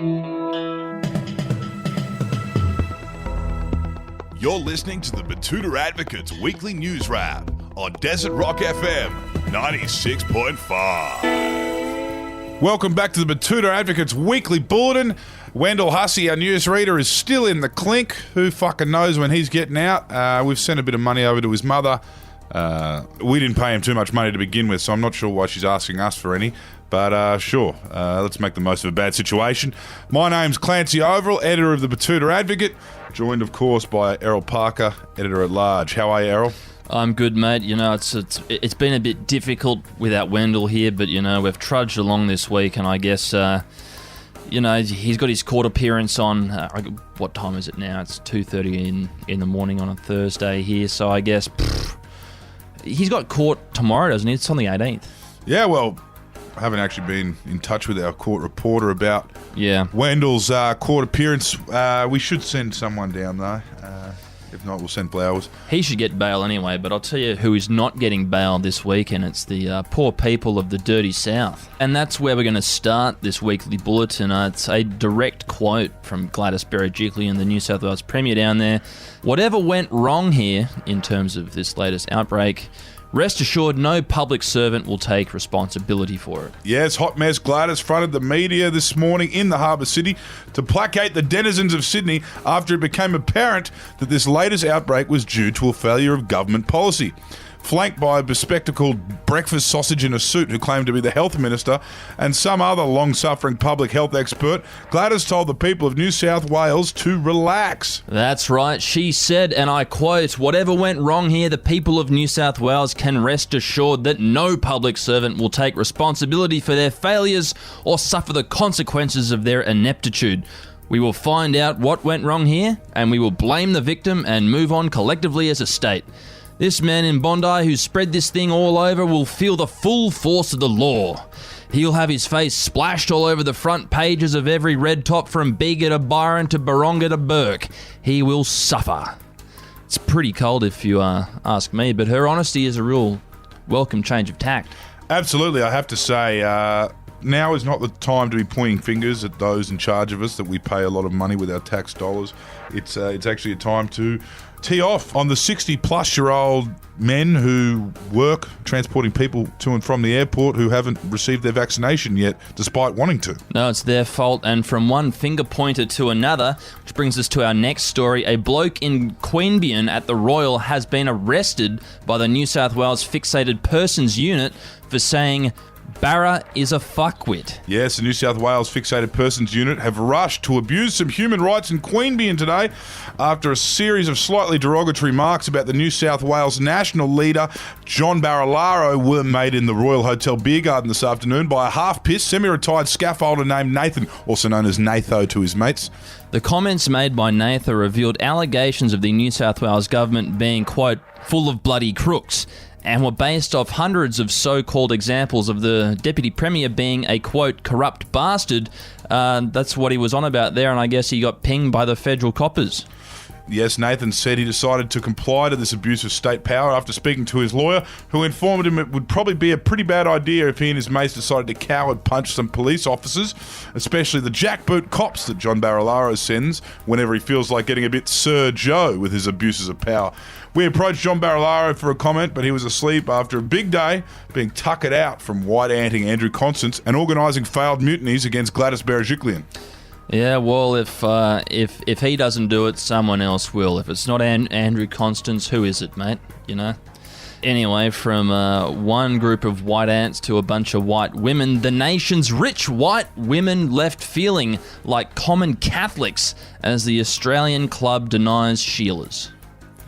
You're listening to the Betoota Advocate's weekly news wrap on Desert Rock FM 96.5. Welcome back to the Betoota Advocate's weekly bulletin. Wendell Hussey, our newsreader, is still in the clink. Who fucking knows when he's getting out? We've sent a bit of money over to his mother. We didn't pay him too much money to begin with, so I'm not sure why she's asking us for any. But sure, let's make the most of a bad situation. My name's Clancy Overell, editor of the Betoota Advocate, joined, of course, by Errol Parker, editor-at-large. How are you, Errol? I'm good, mate. You know, it's been a bit difficult without Wendell here, but, you know, we've trudged along this week, and I guess, you know, he's got his court appearance on, what time is it now? It's 2:30 in the morning on a Thursday here, so I guess, he's got court tomorrow, doesn't he? It's on the 18th. Yeah, well, I haven't actually been in touch with our court reporter about Wendell's court appearance. We should send someone down, though. If not, we'll send flowers. He should get bail anyway, but I'll tell you who is not getting bail this week, and it's the poor people of the dirty South. And that's where we're going to start this weekly bulletin. It's a direct quote from Gladys Berejiklian, the New South Wales Premier down there. Whatever went wrong here in terms of this latest outbreak, rest assured no public servant will take responsibility for it. Yes, hot mess Gladys fronted the media this morning in the Harbour City to placate the denizens of Sydney after it became apparent that this latest outbreak was due to a failure of government policy. Flanked by a bespectacled breakfast sausage in a suit who claimed to be the health minister and some other long-suffering public health expert, Gladys told the people of New South Wales to relax. That's right. She said, and I quote, "Whatever went wrong here, the people of New South Wales can rest assured that no public servant will take responsibility for their failures or suffer the consequences of their ineptitude. We will find out what went wrong here, and we will blame the victim and move on collectively as a state. This man in Bondi who spread this thing all over will feel the full force of the law. He'll have his face splashed all over the front pages of every red top from Bega to Byron to Baronga to Burke. He will suffer." It's pretty cold if you ask me, but her honesty is a real welcome change of tact. Absolutely, I have to say, now is not the time to be pointing fingers at those in charge of us that we pay a lot of money with our tax dollars. It's actually a time to tee off on the 60-plus-year-old men who work transporting people to and from the airport who haven't received their vaccination yet, despite wanting to. No, it's their fault, and from one finger pointer to another, which brings us to our next story. A bloke in Queanbeyan at the Royal has been arrested by the New South Wales Fixated Persons Unit for saying Barra is a fuckwit. Yes, the New South Wales Fixated Persons Unit have rushed to abuse some human rights in Queanbeyan today after a series of slightly derogatory remarks about the New South Wales national leader, John Barilaro, were made in the Royal Hotel Beer Garden this afternoon by a half-pissed, semi-retired scaffolder named Nathan, also known as Natho to his mates. The comments made by Natho revealed allegations of the New South Wales government being, quote, full of bloody crooks, and were based off hundreds of so-called examples of the Deputy Premier being a, quote, corrupt bastard. That's what he was on about there, and I guess he got pinged by the federal coppers. Yes, Nathan said he decided to comply to this abuse of state power after speaking to his lawyer, who informed him it would probably be a pretty bad idea if he and his mates decided to coward punch some police officers, especially the jackboot cops that John Barilaro sends whenever he feels like getting a bit Sir Joe with his abuses of power. We approached John Barilaro for a comment, but he was asleep after a big day being tuckered out from white-anting Andrew Constance and organising failed mutinies against Gladys Berejiklian. Yeah, well, if he doesn't do it, someone else will. If it's not Andrew Constance, who is it, mate? You know? Anyway, from one group of white ants to a bunch of white women, the nation's rich white women left feeling like common Catholics as the Australian club denies Sheilas.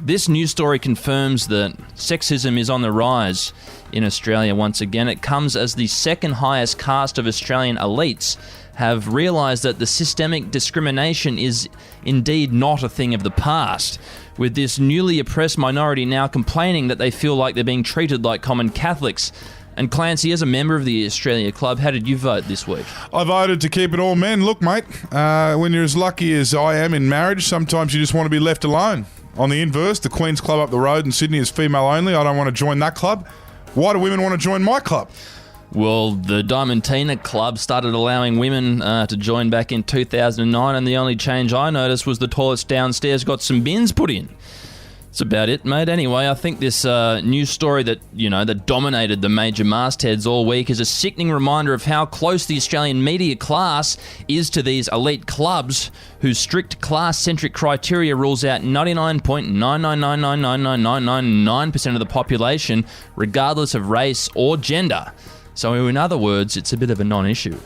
This news story confirms that sexism is on the rise in Australia once again. It comes as the second highest caste of Australian elites have realised that the systemic discrimination is indeed not a thing of the past, with this newly oppressed minority now complaining that they feel like they're being treated like common Catholics. And Clancy, as a member of the Australia Club, how did you vote this week? I voted to keep it all men. Look, mate, when you're as lucky as I am in marriage, sometimes you just want to be left alone. On the inverse, the Queen's Club up the road in Sydney is female only. I don't want to join that club. Why do women want to join my club? Well, the Diamantina Club started allowing women to join back in 2009, and the only change I noticed was the toilets downstairs got some bins put in. That's about it, mate. Anyway, I think this news story that dominated the major mastheads all week is a sickening reminder of how close the Australian media class is to these elite clubs whose strict class-centric criteria rules out 99.9999999% of the population, regardless of race or gender. So in other words, it's a bit of a non-issue.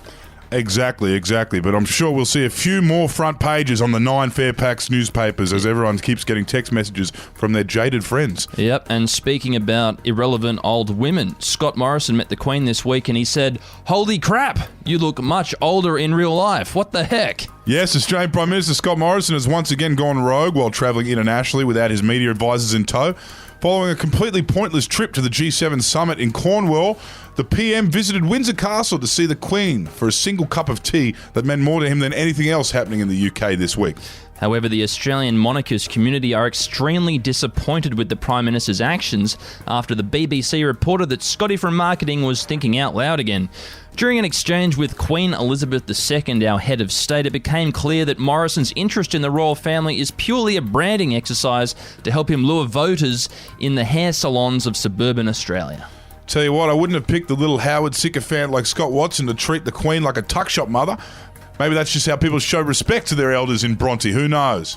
Exactly. But I'm sure we'll see a few more front pages on the 9 Fairfax newspapers as everyone keeps getting text messages from their jaded friends. Yep, and speaking about irrelevant old women, Scott Morrison met the Queen this week and he said, "Holy crap, you look much older in real life. What the heck?" Yes, Australian Prime Minister Scott Morrison has once again gone rogue while travelling internationally without his media advisors in tow. Following a completely pointless trip to the G7 summit in Cornwall, the PM visited Windsor Castle to see the Queen for a single cup of tea that meant more to him than anything else happening in the UK this week. However, the Australian monarchist community are extremely disappointed with the Prime Minister's actions after the BBC reported that Scotty from marketing was thinking out loud again. During an exchange with Queen Elizabeth II, our head of state, it became clear that Morrison's interest in the royal family is purely a branding exercise to help him lure voters in the hair salons of suburban Australia. Tell you what, I wouldn't have picked the little Howard sycophant like Scott Watson to treat the Queen like a tuck shop mother. Maybe that's just how people show respect to their elders in Bronte, who knows?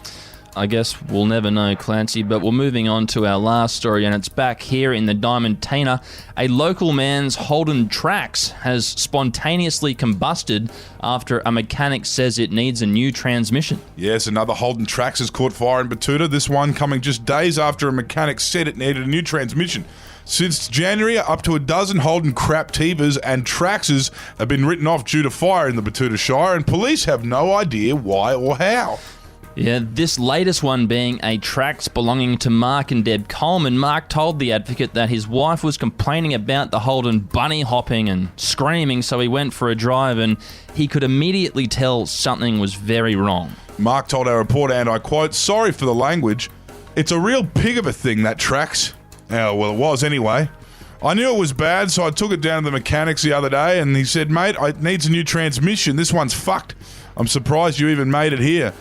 I guess we'll never know, Clancy, but we're moving on to our last story, and it's back here in the Diamantina. A local man's Holden Trax has spontaneously combusted after a mechanic says it needs a new transmission. Yes, another Holden Trax has caught fire in Betoota, this one coming just days after a mechanic said it needed a new transmission. Since January, up to a dozen Holden Craptivas and Traxes have been written off due to fire in the Betoota Shire, and police have no idea why or how. Yeah, this latest one being a Trax belonging to Mark and Deb Coleman. Mark told the Advocate that his wife was complaining about the Holden bunny hopping and screaming, so he went for a drive and he could immediately tell something was very wrong. Mark told our reporter, and I quote, "Sorry for the language. It's a real pig of a thing, that Trax." Oh, well, it was anyway. I knew it was bad, so I took it down to the mechanics the other day, and he said, "Mate, it needs a new transmission. This one's fucked. I'm surprised you even made it here."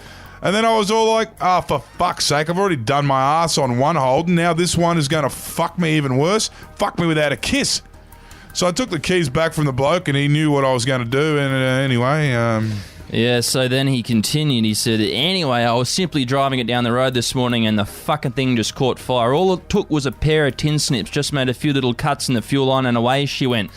And then I was all like, for fuck's sake, I've already done my ass on one Holden. Now this one is going to fuck me even worse. Fuck me without a kiss. So I took the keys back from the bloke, and he knew what I was going to do, and anyway... Yeah, so then he continued. He said, "Anyway, I was simply driving it down the road this morning and the fucking thing just caught fire. All it took was a pair of tin snips, just made a few little cuts in the fuel line and away she went.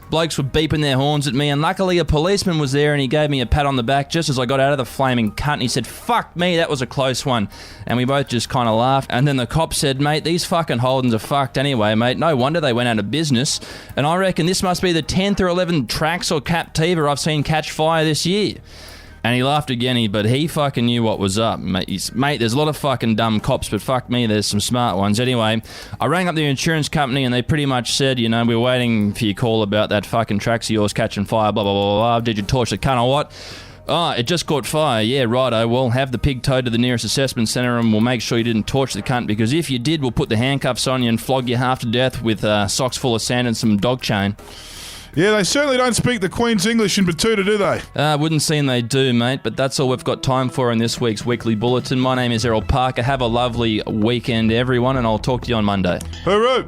Blokes were beeping their horns at me, and luckily a policeman was there and he gave me a pat on the back just as I got out of the flaming cut, and he said, 'Fuck me, that was a close one.' And we both just kind of laughed. And then the cop said, 'Mate, these fucking Holdens are fucked anyway, mate. No wonder they went out of business. And I reckon this must be the 10th or 11th Trax or Captiva I've seen catch fire this year.' And he laughed again, but he fucking knew what was up. Mate, there's a lot of fucking dumb cops, but fuck me, there's some smart ones. Anyway, I rang up the insurance company and they pretty much said, we're waiting for your call about that fucking Trax of yours catching fire, blah, blah, blah, blah. Did you torch the cunt or what? Oh, it just caught fire. Yeah, righto. Well, have the pig towed to the nearest assessment centre and we'll make sure you didn't torch the cunt, because if you did, we'll put the handcuffs on you and flog you half to death with socks full of sand and some dog chain." Yeah, they certainly don't speak the Queen's English in Betoota, do they? Wouldn't seem they do, mate, but that's all we've got time for in this week's Weekly Bulletin. My name is Errol Parker. Have a lovely weekend, everyone, and I'll talk to you on Monday. Hooroo!